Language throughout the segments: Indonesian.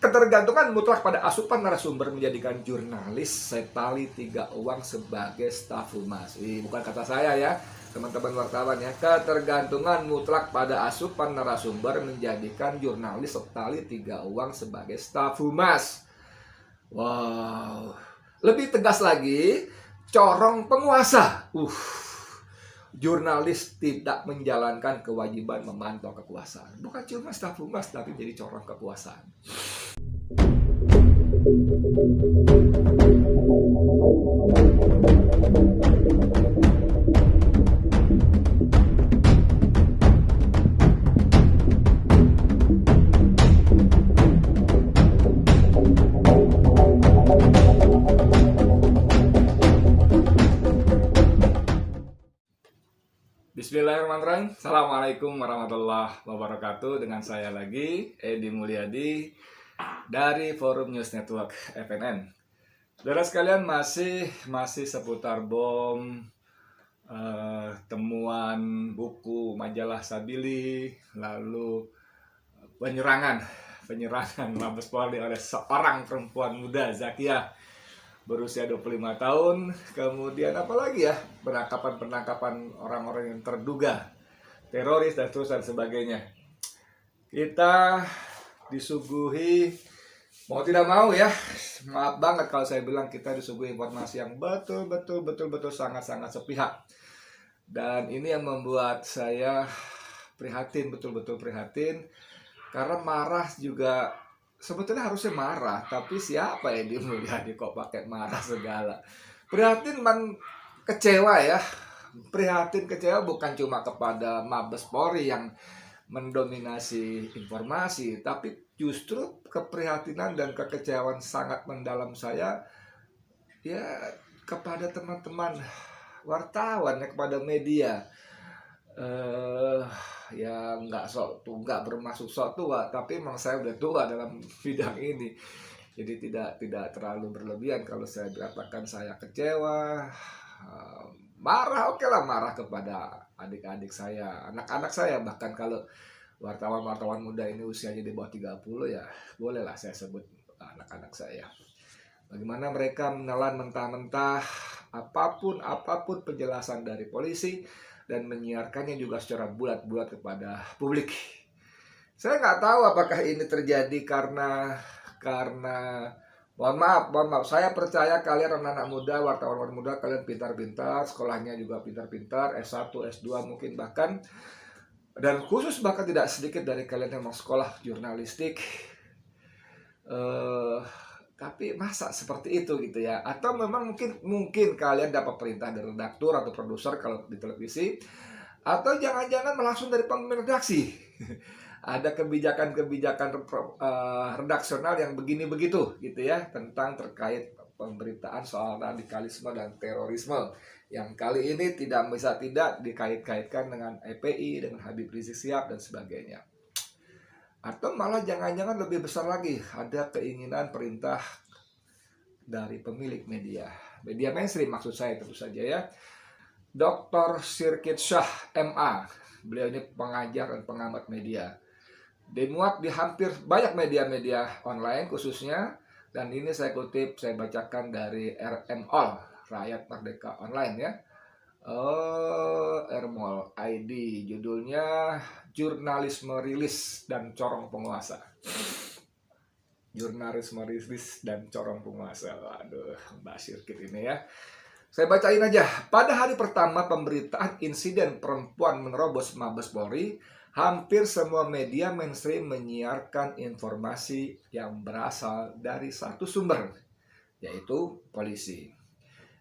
Ketergantungan mutlak pada asupan narasumber menjadikan jurnalis setali tiga uang sebagai staf humas. Bukan kata saya ya, teman-teman wartawan ya. Ketergantungan mutlak pada asupan narasumber menjadikan jurnalis setali tiga uang sebagai staf humas. Wow. Lebih tegas lagi, corong penguasa. Jurnalis tidak menjalankan kewajiban memantau kekuasaan. Bukan cuma staf humas, tapi jadi corong kekuasaan. Bismillahirrahmanirrahim. Assalamualaikum warahmatullahi wabarakatuh. Dengan saya lagi, Edi Mulyadi dari Forum News Network FNN. Saudara sekalian, masih seputar bom, temuan buku majalah Sabili, lalu penyerangan Mabes Polri oleh seorang perempuan muda, Zakia, berusia 25 tahun. Kemudian apalagi ya, penangkapan orang-orang yang terduga teroris dan terus dan sebagainya. Kita disuguhi, mau tidak mau ya, maaf banget kalau saya bilang, kita disuguhi informasi yang betul sangat sepihak. Dan ini yang membuat saya prihatin, betul-betul prihatin. Karena marah juga, sebetulnya harusnya marah, tapi siapa ya Edi Mulyadi kok pakai marah segala. Prihatin kecewa ya. Prihatin kecewa bukan cuma kepada Mabes Polri yang mendominasi informasi, tapi justru keprihatinan dan kekecewaan sangat mendalam saya ya kepada teman-teman wartawan ya, kepada media. Ya nggak bermaksud sok tua, tapi memang saya udah tua dalam bidang ini, jadi tidak terlalu berlebihan kalau saya katakan saya kecewa. Marah, oke lah, marah kepada adik-adik saya, anak-anak saya, bahkan kalau wartawan muda ini usianya di bawah 30 ya bolehlah saya sebut anak-anak saya. Bagaimana mereka menelan mentah-mentah apapun penjelasan dari polisi dan menyiarkannya juga secara bulat-bulat kepada publik. Saya nggak tahu apakah ini terjadi karena mohon maaf, saya percaya kalian anak-anak muda, wartawan muda, kalian pintar-pintar, sekolahnya juga pintar-pintar, S1, S2 mungkin bahkan, dan khusus bahkan tidak sedikit dari kalian yang mau sekolah jurnalistik. Tapi masa seperti itu gitu ya? Atau memang mungkin kalian dapat perintah dari redaktur atau produser kalau di televisi, atau jangan-jangan langsung dari pemimpin redaksi. Ada kebijakan redaksional yang begini begitu gitu ya, tentang terkait pemberitaan soal radikalisme dan terorisme, yang kali ini tidak bisa tidak dikait-kaitkan dengan FPI, dengan Habib Rizik Syihab dan sebagainya. Atau malah jangan-jangan lebih besar lagi, ada keinginan perintah dari pemilik media mainstream, maksud saya tentu saja ya, Dr. Sirkit Syah MA. Beliau ini pengajar dan pengamat media, dimuat di hampir banyak media-media online khususnya. Dan ini saya kutip, saya bacakan dari RMOL, Rakyat Merdeka Online ya, RMOL ID, judulnya Jurnalisme Rilis dan Corong Penguasa. Jurnalisme rilis dan corong penguasa. Waduh, Mbak Sirkit ini ya. Saya bacain aja. Pada hari pertama pemberitaan insiden perempuan menerobos Mabes Polri, hampir semua media mainstream menyiarkan informasi yang berasal dari satu sumber, yaitu polisi.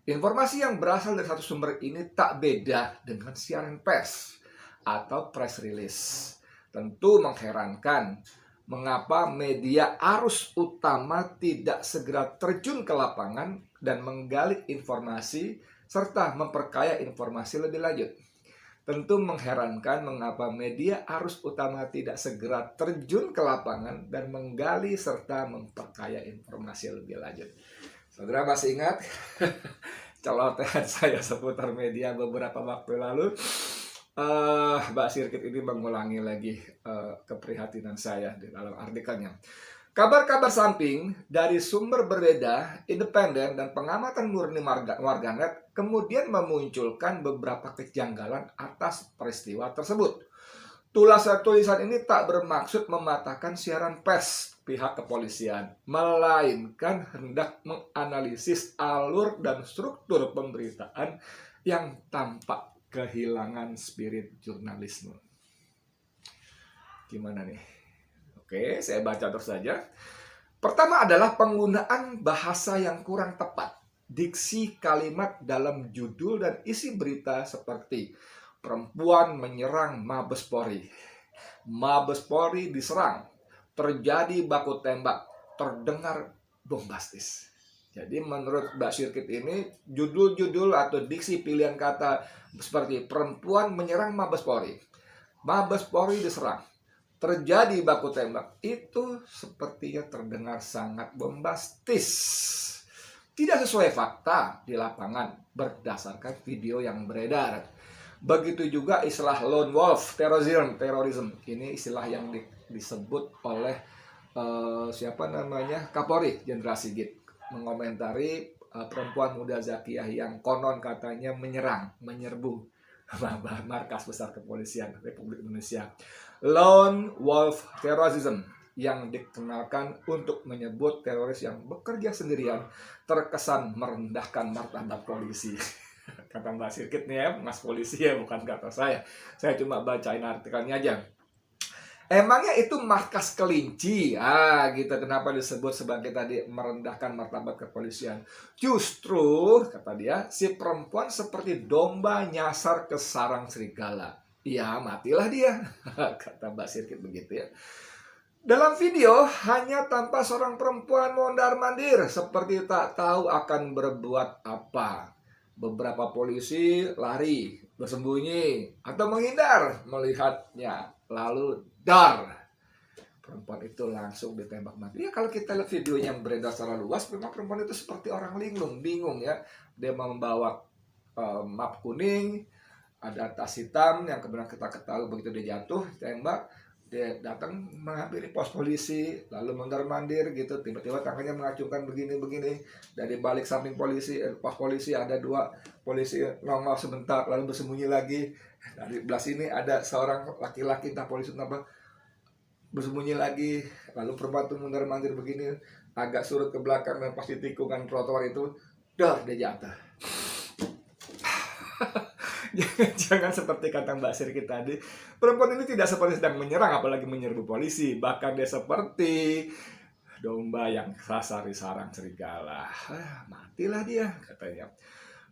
Informasi yang berasal dari satu sumber ini tak beda dengan siaran pers atau press release. Tentu mengherankan mengapa media arus utama tidak segera terjun ke lapangan dan menggali informasi serta memperkaya informasi lebih lanjut. Tentu mengherankan mengapa media arus utama tidak segera terjun ke lapangan dan menggali serta memperkaya informasi lebih lanjut. Saudara masih ingat celotehan saya seputar media beberapa waktu lalu? Mbak Sirkit ini mengulangi lagi keprihatinan saya di dalam artikelnya. Kabar-kabar samping dari sumber berbeda, independen, dan pengamatan murni warganet kemudian memunculkan beberapa kejanggalan atas peristiwa tersebut. Tulisan ini tak bermaksud mematahkan siaran pers pihak kepolisian, melainkan hendak menganalisis alur dan struktur pemberitaan yang tampak kehilangan spirit jurnalisme. Gimana nih? Oke, saya baca terus saja. Pertama adalah penggunaan bahasa yang kurang tepat. Diksi kalimat dalam judul dan isi berita seperti perempuan menyerang Mabes Polri. Mabes Polri diserang. Terjadi baku tembak. Terdengar bombastis. Jadi menurut Mbak Sirkit ini, judul-judul atau diksi pilihan kata seperti perempuan menyerang Mabes Polri. Mabes Polri diserang. Terjadi baku tembak, itu sepertinya terdengar sangat bombastis. Tidak sesuai fakta di lapangan berdasarkan video yang beredar. Begitu juga istilah lone wolf terorisme. Ini istilah yang disebut oleh Kapolri Jenderal Sigit mengomentari perempuan muda Zakiyah yang konon katanya menyerbu markas besar kepolisian Republik Indonesia. Lone wolf terrorism yang dikenalkan untuk menyebut teroris yang bekerja sendirian terkesan merendahkan martabat polisi. Kata Mbak Sirkit nih ya, Mas polisi ya, bukan kata saya. Saya cuma bacain artikelnya aja. Emangnya itu markas kelinci? Gitu. Kenapa disebut sebagai tadi merendahkan martabat kepolisian? Justru, kata dia, si perempuan seperti domba nyasar ke sarang serigala. Ya, matilah dia. Kata Mbak Sirkit begitu ya. Dalam video, hanya tampak seorang perempuan mondar-mandir seperti tak tahu akan berbuat apa. Beberapa polisi lari, bersembunyi, atau menghindar melihatnya. Lalu dar, perempuan itu langsung ditembak mati. Ya kalau kita lihat videonya yang beredar secara luas, memang perempuan itu seperti orang linglung, bingung ya. Dia membawa map kuning, ada tas hitam yang kemudian kita ketahui begitu dia jatuh, ditembak, dia datang menghampiri pos polisi, lalu mondar-mandir gitu, tiba-tiba tangannya mengacungkan begini-begini. Dari balik samping polisi, pos polisi ada dua polisi nongol sebentar, lalu bersembunyi lagi. Dari belah sini ada seorang laki-laki, entah polisi apa, bersembunyi lagi. Lalu perempuan itu mondar-mandir begini, agak surut ke belakang dan pasti tikungan trotoar itu, dar dia jatuh. Jangan seperti kata Mbak Sirkit tadi, perempuan ini tidak seperti sedang menyerang, apalagi menyerbu polisi. Bahkan dia seperti domba yang sasar di sarang serigala. Matilah dia, katanya.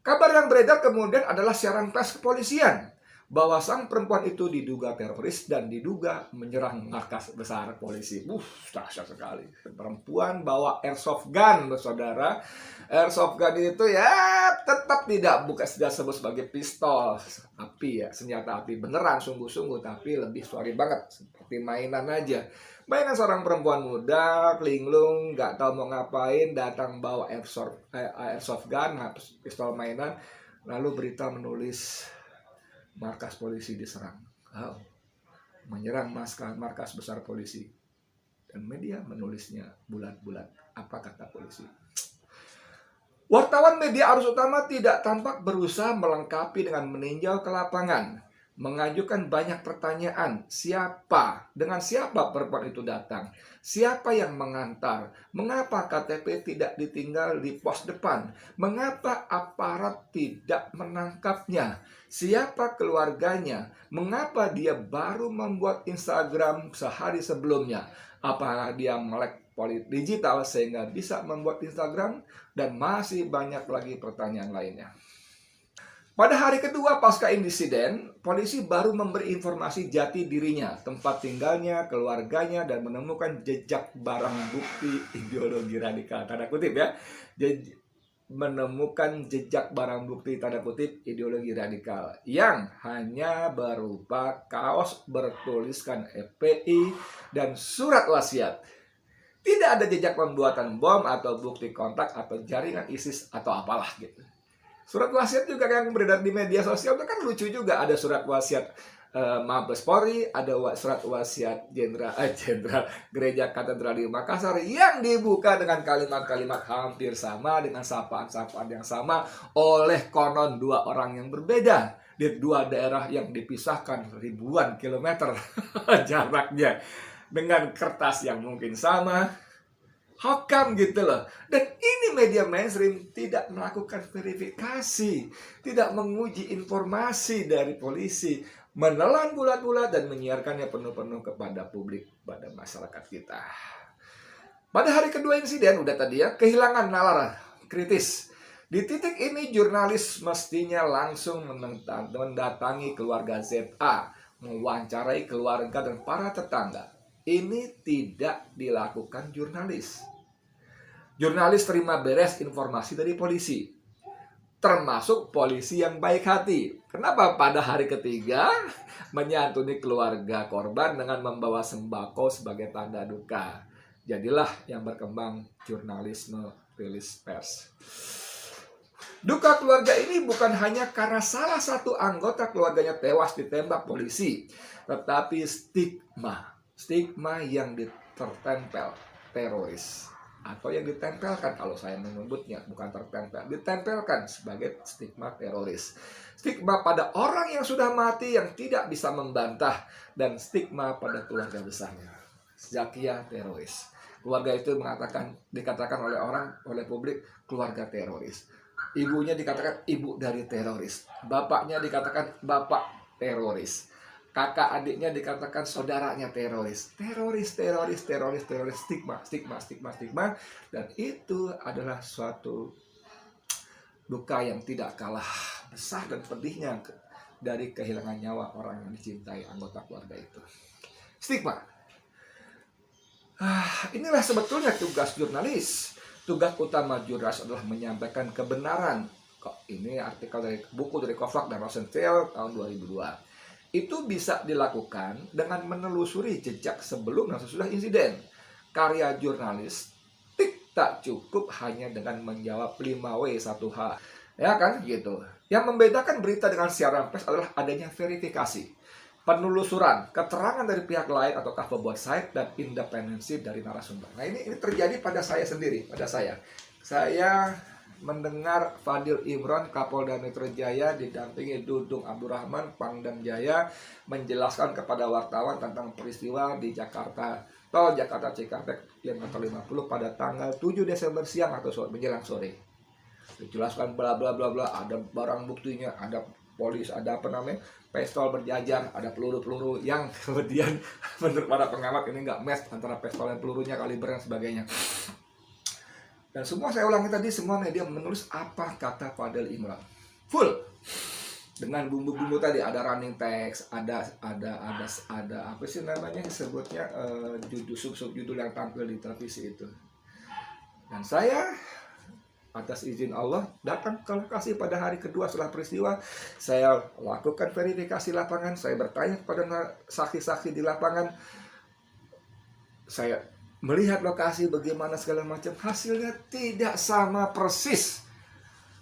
Kabar yang beredar kemudian adalah siaran pers kepolisian bahwa sang perempuan itu diduga teroris dan diduga menyerang markas besar polisi. Dahsyat sekali. Perempuan bawa airsoft gun, saudara. Airsoft gun itu ya tetap tidak sebut sebagai pistol api ya, senjata api beneran sungguh-sungguh, tapi lebih sorry banget seperti mainan aja. Bayangkan seorang perempuan muda, linglung, nggak tahu mau ngapain, datang bawa airsoft gun, pistol mainan, lalu berita menulis markas polisi diserang. Menyerang markas besar polisi. Dan media menulisnya bulat-bulat. Apa kata polisi? Wartawan media arus utama tidak tampak berusaha melengkapi dengan meninjau ke lapangan, mengajukan banyak pertanyaan. Dengan siapa perempuan itu datang? Siapa yang mengantar? Mengapa KTP tidak ditinggal di pos depan? Mengapa aparat tidak menangkapnya? Siapa keluarganya? Mengapa dia baru membuat Instagram sehari sebelumnya? Apakah dia melek digital sehingga bisa membuat Instagram? Dan masih banyak lagi pertanyaan lainnya. Pada hari kedua pasca insiden, polisi baru memberi informasi jati dirinya, tempat tinggalnya, keluarganya, dan menemukan jejak barang bukti ideologi radikal. Tanda kutip ya. Menemukan jejak barang bukti tanda kutip ideologi radikal yang hanya berupa kaos bertuliskan FPI dan surat wasiat. Tidak ada jejak pembuatan bom atau bukti kontak atau jaringan ISIS atau apalah gitu. Surat wasiat juga yang beredar di media sosial itu kan lucu juga, ada surat wasiat Mabes Polri, ada surat wasiat jenderal Gereja Katedral di Makassar yang dibuka dengan kalimat-kalimat hampir sama dengan sapaan-sapaan yang sama oleh konon dua orang yang berbeda di dua daerah yang dipisahkan ribuan kilometer jaraknya, dengan kertas yang mungkin sama. How come gitu loh? Dan ini media mainstream tidak melakukan verifikasi, tidak menguji informasi dari polisi, menelan bulat-bulat dan menyiarkannya penuh-penuh kepada publik, pada masyarakat kita. Pada hari kedua insiden, udah tadi ya, kehilangan nalar kritis. Di titik ini jurnalis mestinya langsung mendatangi keluarga ZA, mewawancarai keluarga dan para tetangga. Ini tidak dilakukan jurnalis. Jurnalis terima beres informasi dari polisi, termasuk polisi yang baik hati. Kenapa pada hari ketiga menyantuni keluarga korban dengan membawa sembako sebagai tanda duka? Jadilah yang berkembang jurnalisme rilis pers. Duka keluarga ini bukan hanya karena salah satu anggota keluarganya tewas ditembak polisi, tetapi stigma yang tertempel teroris, atau yang ditempelkan, kalau saya menyebutnya bukan tertempel, ditempelkan sebagai stigma teroris. Stigma pada orang yang sudah mati yang tidak bisa membantah, dan stigma pada keluarga besarnya. Zakia teroris. Keluarga itu dikatakan oleh publik keluarga teroris. Ibunya dikatakan ibu dari teroris. Bapaknya dikatakan bapak teroris. Kakak adiknya dikatakan saudaranya teroris. Teroris, stigma. Dan itu adalah suatu duka yang tidak kalah besar dan pedihnya dari kehilangan nyawa orang yang dicintai anggota keluarga itu. Stigma. Inilah sebetulnya tugas jurnalis. Tugas utama jurnalis adalah menyampaikan kebenaran. Ini artikel dari buku dari Koflak dan Rosenfeld tahun 2002. Itu bisa dilakukan dengan menelusuri jejak sebelum dan sesudah insiden. Karya jurnalistik tak cukup hanya dengan menjawab 5W 1H. Ya kan gitu. Yang membedakan berita dengan siaran pers adalah adanya verifikasi, penelusuran, keterangan dari pihak lain atau pembuat site, dan independensi dari narasumber. Nah ini terjadi pada saya sendiri, Saya mendengar Fadil Imron, Kapolda Metro Jaya, didampingi Dudung Abdurrahman, Pangdam Jaya, menjelaskan kepada wartawan tentang peristiwa di Jakarta, tol Jakarta Cikampek kilometer 50 pada tanggal 7 Desember siang atau menjelang sore. Dijelaskan bla bla bla bla, ada barang buktinya, ada polis, ada pistol berjajar, ada peluru-peluru yang kemudian menurut para pengamat ini nggak match antara pistol dan pelurunya, kaliber dan sebagainya. Dan semua saya ulangi tadi, semua media menulis apa kata Fadil Imron. Full. Dengan bumbu-bumbu tadi, ada running text, ada apa sih namanya disebutnya, sub-judul yang tampil di televisi itu. Dan saya atas izin Allah datang ke lokasi pada hari kedua setelah peristiwa. Saya lakukan verifikasi lapangan, saya bertanya kepada saksi-saksi di lapangan. Saya melihat lokasi bagaimana segala macam, hasilnya tidak sama persis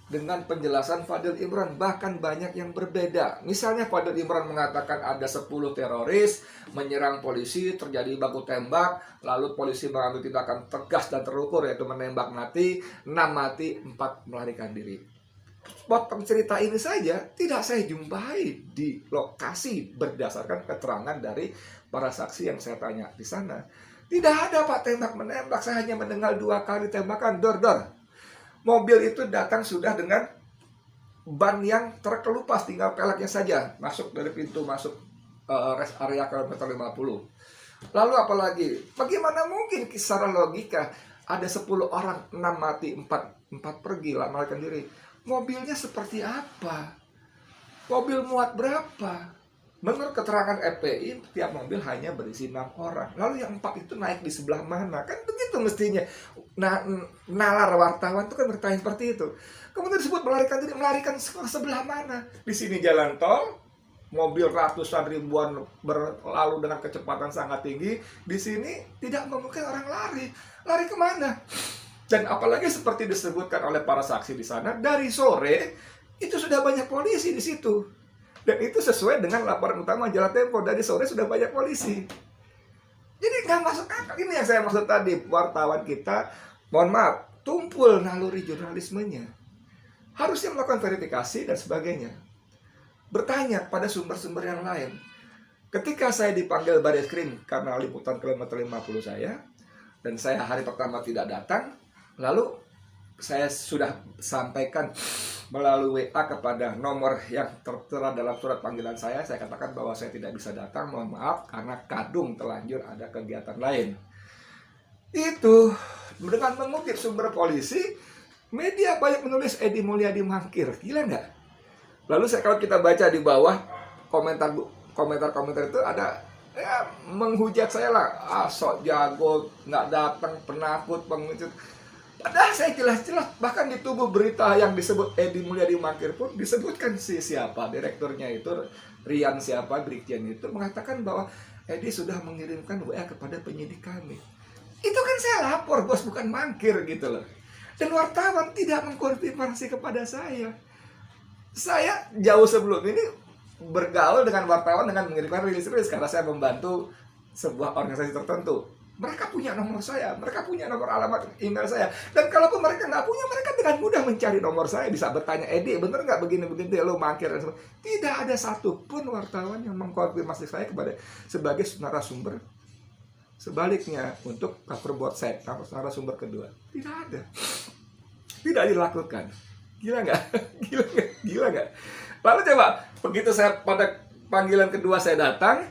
dengan penjelasan Fadil Imron, bahkan banyak yang berbeda. Misalnya Fadil Imron mengatakan ada 10 teroris menyerang polisi, terjadi baku tembak, lalu polisi mengambil tindakan tegas dan terukur, yaitu menembak mati, 6 mati, 4 melarikan diri. Potong cerita ini saja tidak saya jumpai di lokasi berdasarkan keterangan dari para saksi yang saya tanya di sana. Tidak ada Pak tembak-menembak, saya hanya mendengar 2 kali tembakan, dor-dor. Mobil itu datang sudah dengan ban yang terkelupas, tinggal peleknya saja. Masuk dari pintu masuk rest area kilometer 50. Lalu apalagi, bagaimana mungkin secara logika ada 10 orang, 6 mati, 4 pergi, melarikan diri. Mobilnya seperti apa? Mobil muat berapa? Menurut keterangan FPI, tiap mobil hanya berisi 6 orang. Lalu yang 4 itu naik di sebelah mana? Kan begitu mestinya. Nalar wartawan itu kan bertanya seperti itu. Kemudian disebut melarikan ke sebelah mana? Di sini jalan tol, mobil ratusan ribuan berlalu dengan kecepatan sangat tinggi. Di sini tidak mungkin orang lari. Lari kemana? Dan apalagi seperti disebutkan oleh para saksi di sana, dari sore itu sudah banyak polisi di situ. Dan itu sesuai dengan laporan utama majalah Tempo, dari sore sudah banyak polisi. Jadi nggak masuk akal. Ini yang saya maksud tadi, wartawan kita, mohon maaf, tumpul naluri jurnalismenya. Harusnya melakukan verifikasi dan sebagainya. Bertanya pada sumber-sumber yang lain. Ketika saya dipanggil Bareskrim karena liputan kilometer 50 saya, dan saya hari pertama tidak datang, lalu saya sudah sampaikan melalui WA kepada nomor yang tertera dalam surat panggilan saya katakan bahwa saya tidak bisa datang, mohon maaf, karena kadung terlanjur ada kegiatan lain. Itu dengan mengutip sumber polisi, media banyak menulis Edi Mulyadi mangkir, gila nggak? Lalu kalau kita baca di bawah komentar itu ada ya menghujat saya lah, sok jago, nggak datang, penakut, pengecut. Padahal saya jelas-jelas bahkan di tubuh berita yang disebut Edi Mulyadi mangkir pun disebutkan siapa direkturnya itu, Rian siapa, Brigjen itu mengatakan bahwa Edi sudah mengirimkan WA kepada penyidik kami. Itu kan saya lapor bos, bukan mangkir gitu loh. Dan wartawan tidak mengkonfirmasi kepada saya. Saya jauh sebelum ini bergaul dengan wartawan dengan mengirimkan rilis-rilis karena saya membantu sebuah organisasi tertentu. Mereka punya nomor saya, mereka punya nomor alamat email saya. Dan kalaupun mereka nggak punya, mereka dengan mudah mencari nomor saya, bisa bertanya, Edi bener nggak begini-begini, lo mangkir dan sebagainya. Tidak ada satupun wartawan yang mengkonfirmasi saya sebagai narasumber. Sebaliknya, untuk cover buat saya, narasumber kedua, tidak ada. Tidak dilakukan. Gila nggak? Gila nggak? Lalu coba, begitu saya pada panggilan kedua saya datang,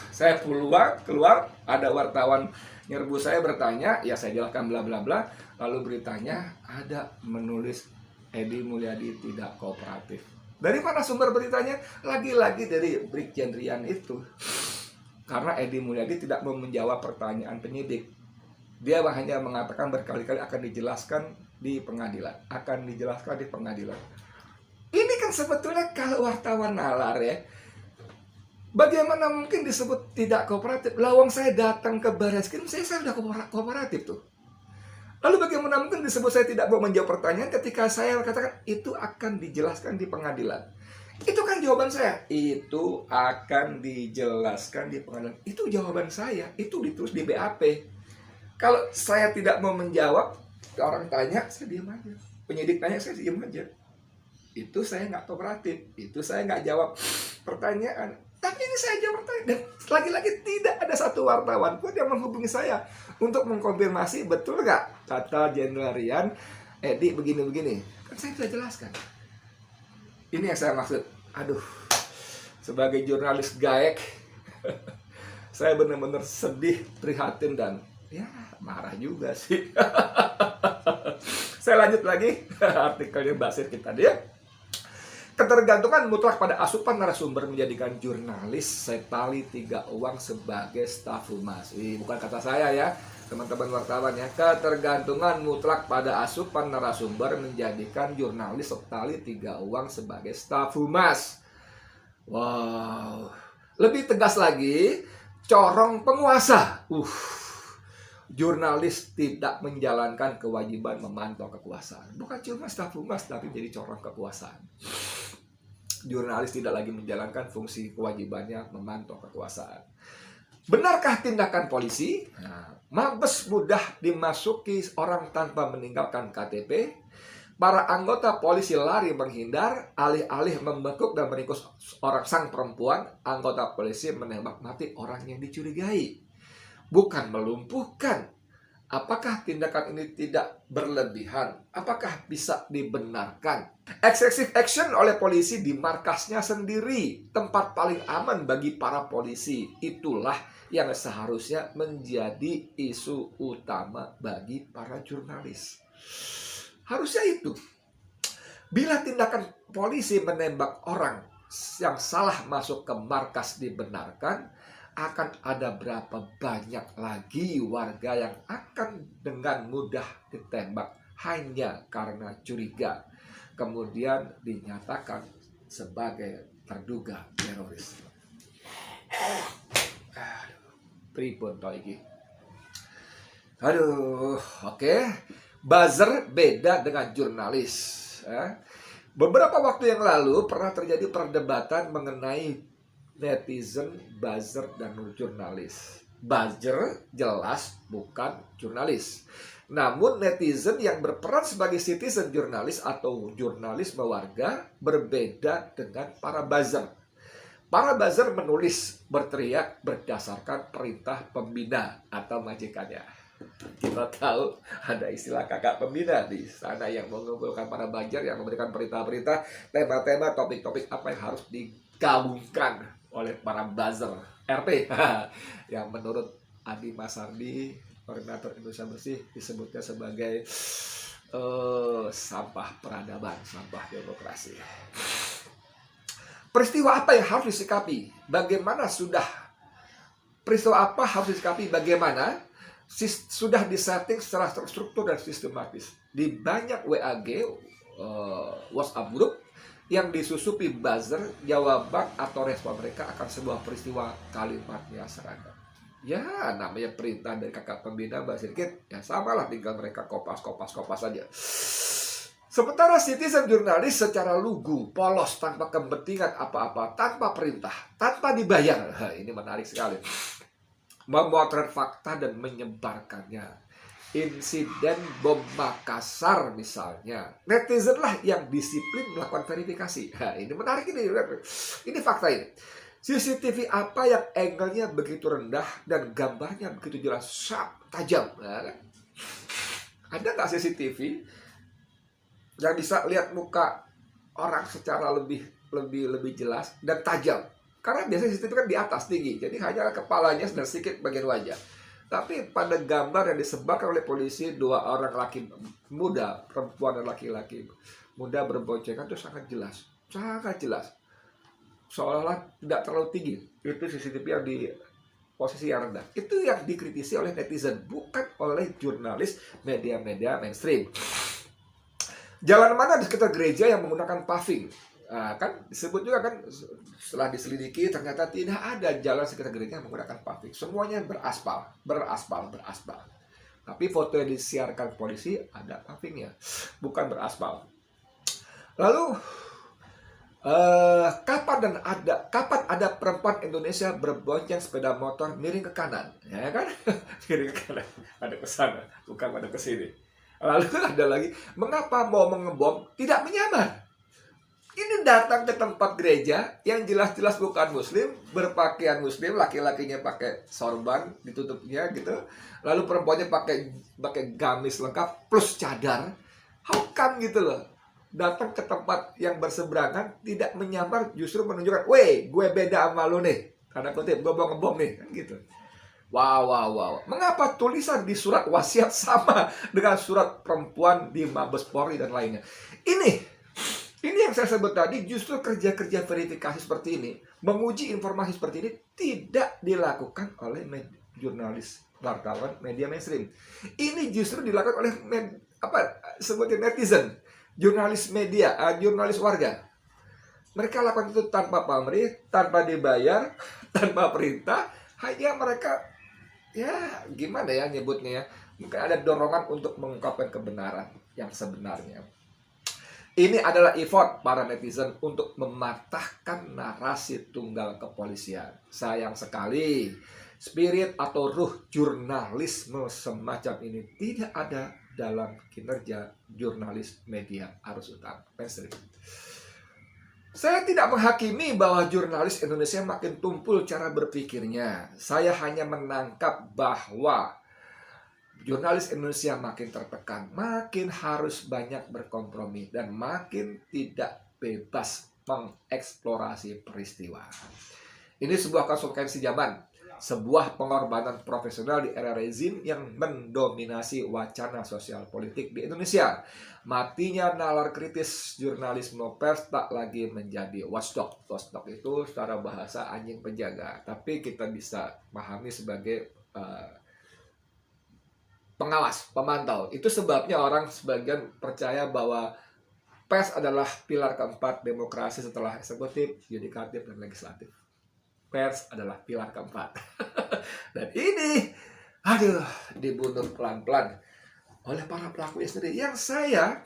saya keluar, ada wartawan nyerbu saya bertanya, ya saya jelaskan bla bla bla, lalu beritanya ada menulis Edi Mulyadi tidak kooperatif. Dari mana sumber beritanya? Lagi-lagi dari Brigjen Rian itu. Karena Edi Mulyadi tidak mau menjawab pertanyaan penyidik. Dia hanya mengatakan berkali-kali akan dijelaskan di pengadilan. Ini kan sebetulnya kalau wartawan nalar ya, bagaimana mungkin disebut tidak kooperatif? Lawang saya datang ke Bareskrim, saya sudah kooperatif tuh. Lalu bagaimana mungkin disebut saya tidak mau menjawab pertanyaan ketika saya katakan itu akan dijelaskan di pengadilan? Itu kan jawaban saya. Itu akan dijelaskan di pengadilan. Itu jawaban saya. Itu ditulis di BAP. Kalau saya tidak mau menjawab, orang tanya, saya diam aja. Penyidik tanya, saya diam aja. Itu saya nggak kooperatif. Itu saya nggak jawab pertanyaan. Tapi ini saya jawab pertanyaan. Dan lagi-lagi tidak ada satu wartawan pun yang menghubungi saya untuk mengkonfirmasi betul nggak kata Jenderal Rian, Edi begini-begini. Kan saya sudah jelaskan. Ini yang saya maksud. Aduh, sebagai jurnalis gaek, saya benar-benar sedih, prihatin, dan ya marah juga sih. Saya lanjut lagi artikelnya Basir kita dia. Ketergantungan mutlak pada asupan narasumber menjadikan jurnalis setali tiga uang sebagai staf humas. Bukan kata saya ya, teman-teman wartawan ya. Ketergantungan mutlak pada asupan narasumber menjadikan jurnalis setali tiga uang sebagai staf humas. Wow. Lebih tegas lagi, corong penguasa. Jurnalis tidak menjalankan kewajiban memantau kekuasaan. Bukan cuma staf humas, tapi jadi corong kekuasaan. Jurnalis tidak lagi menjalankan fungsi kewajibannya memantau kekuasaan. Benarkah tindakan polisi? Mabes mudah dimasuki orang tanpa meninggalkan KTP. Para anggota polisi lari menghindar, alih-alih membekuk dan meringkus sang perempuan, anggota polisi menembak mati orang yang dicurigai. Bukan melumpuhkan. Apakah tindakan ini tidak berlebihan? Apakah bisa dibenarkan? Excessive action oleh polisi di markasnya sendiri, tempat paling aman bagi para polisi. Itulah yang seharusnya menjadi isu utama bagi para jurnalis. Harusnya itu. Bila tindakan polisi menembak orang yang salah masuk ke markas dibenarkan, akan ada berapa banyak lagi warga yang akan dengan mudah ditembak hanya karena curiga, kemudian dinyatakan sebagai terduga teroris. Pripun to iki? Aduh, oke. Buzzer beda dengan jurnalis. Beberapa waktu yang lalu pernah terjadi perdebatan mengenai netizen, buzzer, dan jurnalis. Buzzer jelas bukan jurnalis. Namun netizen yang berperan sebagai citizen jurnalis atau jurnalisme warga berbeda dengan para buzzer. Para buzzer menulis, berteriak berdasarkan perintah pembina atau majikannya. Kita tahu ada istilah kakak pembina di sana yang mengumpulkan para buzzer, yang memberikan perintah-perintah, tema-tema, topik-topik apa yang harus digabungkan oleh para buzzer RP yang menurut Adi Masardi, koordinator Indonesia Bersih, disebutnya sebagai sampah peradaban, sampah demokrasi. Peristiwa apa yang harus disikapi? Bagaimana peristiwa apa harus disikapi? Bagaimana sudah disetting secara terstruktur dan sistematis di banyak WAG, WhatsApp group yang disusupi buzzer, jawaban atau respon mereka akan sebuah peristiwa kalimatnya seragam. Ya, namanya perintah dari kakak pembina Mbak Sirkit, ya samalah, tinggal mereka kopas saja. Sementara citizen jurnalis secara lugu, polos, tanpa kepentingan apa-apa, tanpa perintah, tanpa dibayar. Ini menarik sekali. Memotret fakta dan menyebarkannya. Insiden bom Makassar misalnya, netizen lah yang disiplin melakukan verifikasi. Ini menarik ini. Ini fakta ini. CCTV apa yang angle-nya begitu rendah dan gambarnya begitu jelas, sharp, tajam. Ada nggak CCTV yang bisa lihat muka orang secara lebih jelas dan tajam? Karena biasanya CCTV kan di atas tinggi, jadi hanya kepalanya dan sedikit bagian wajah. Tapi pada gambar yang disebarkan oleh polisi, 2 orang laki muda, perempuan dan laki-laki muda berboncengan, itu sangat jelas, seolah-olah tidak terlalu tinggi. Itu CCTV yang di posisi yang rendah. Itu yang dikritisi oleh netizen, bukan oleh jurnalis media-media mainstream. Jalan mana di sekitar gereja yang menggunakan paving? Kan disebut juga kan, setelah diselidiki ternyata tidak ada jalan sekitar gereja yang menggunakan paving. Semuanya beraspal. Tapi foto yang disiarkan polisi ada pavingnya, bukan beraspal. Lalu kapan ada perempuan Indonesia berbonceng sepeda motor miring ke kanan, ya kan? Miring ke kanan, ada ke sana, bukan pada ke sini. Lalu ada lagi, mengapa mau mengebom tidak menyamar? Ini datang ke tempat gereja yang jelas-jelas bukan muslim, berpakaian muslim, laki-lakinya pakai sorban ditutupnya gitu, lalu perempuannya pakai gamis lengkap plus cadar. How come gitu loh? Datang ke tempat yang berseberangan tidak menyamar, justru menunjukkan, "Weh, gue beda sama lu nih. Karena kutip, gue mau ngebom nih." Kan gitu. Wow. Mengapa tulisan di surat wasiat sama dengan surat perempuan di Mabes Polri dan lainnya? Ini yang saya sebut tadi, justru kerja-kerja verifikasi seperti ini, menguji informasi seperti ini tidak dilakukan oleh jurnalis, wartawan, media mainstream. Ini justru dilakukan oleh sebutin netizen, jurnalis media, jurnalis warga. Mereka lakukan itu tanpa pamrih, tanpa dibayar, tanpa perintah. Hanya mereka, ya gimana ya nyebutnya ya, mungkin ada dorongan untuk mengungkapkan kebenaran yang sebenarnya. Ini adalah effort para netizen untuk mematahkan narasi tunggal kepolisian. Sayang sekali, spirit atau ruh jurnalisme semacam ini tidak ada dalam kinerja jurnalis media arus utama mainstream. Saya tidak menghakimi bahwa jurnalis Indonesia makin tumpul cara berpikirnya. Saya hanya menangkap bahwa jurnalis Indonesia makin tertekan, makin harus banyak berkompromi, dan makin tidak bebas mengeksplorasi peristiwa. Ini sebuah konsekuensi zaman, sebuah pengorbanan profesional di era rezim yang mendominasi wacana sosial politik di Indonesia. Matinya nalar kritis jurnalisme pers tak lagi menjadi watchdog. Watchdog itu secara bahasa anjing penjaga, tapi kita bisa pahami sebagai pengawas, pemantau. Itu sebabnya orang sebagian percaya bahwa pers adalah pilar keempat demokrasi setelah eksekutif, yudikatif, dan legislatif. Pers adalah pilar keempat. Dan ini, dibunuh pelan-pelan oleh para pelakunya sendiri. Yang saya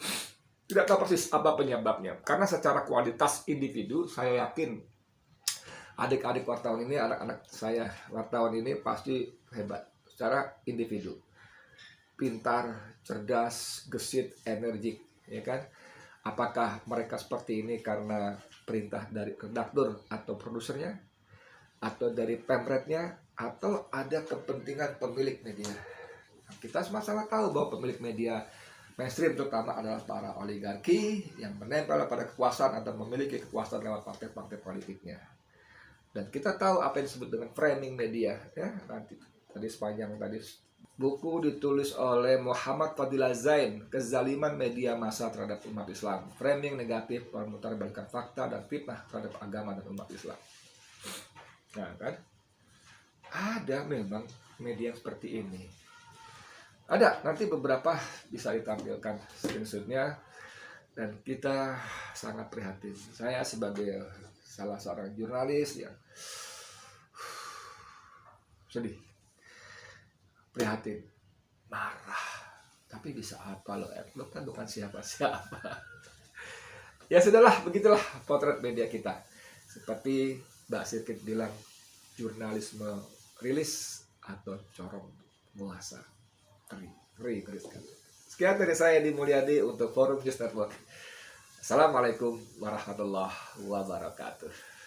Tidak tahu persis apa penyebabnya. Karena secara kualitas individu, saya yakin adik-adik wartawan ini, anak-anak saya wartawan ini pasti hebat. Secara individu. Pintar, cerdas, gesit, energik. Ya kan? Apakah mereka seperti ini karena perintah dari redaktur atau produsernya? Atau dari pemretnya? Atau ada kepentingan pemilik media? Kita sama-sama tahu bahwa pemilik media mainstream terutama adalah para oligarki yang menempel pada kekuasaan atau memiliki kekuasaan lewat partai-partai politiknya. Dan kita tahu apa yang disebut dengan framing media, ya. Nanti tadi sepanjang tadi buku ditulis oleh Muhammad Fadila Zain, Kezaliman Media Massa Terhadap Umat Islam, Framing Negatif, Pemutarbalikan Fakta dan Fitnah Terhadap Agama dan Umat Islam. Nah kan, ada memang media seperti ini. Ada, nanti beberapa bisa ditampilkan screenshotnya. Dan kita sangat prihatin. Saya sebagai salah seorang jurnalis yang sedih, prihatin, marah. Tapi bisa apa loh, lo kan bukan siapa-siapa. Ya sudahlah, begitulah potret media kita. Seperti Mbak Sirkit bilang, jurnalisme rilis atau corong muasa. Ngeri sekali. Sekian dari saya Edi Mulyadi untuk Forum News Network. Assalamualaikum warahmatullahi wabarakatuh.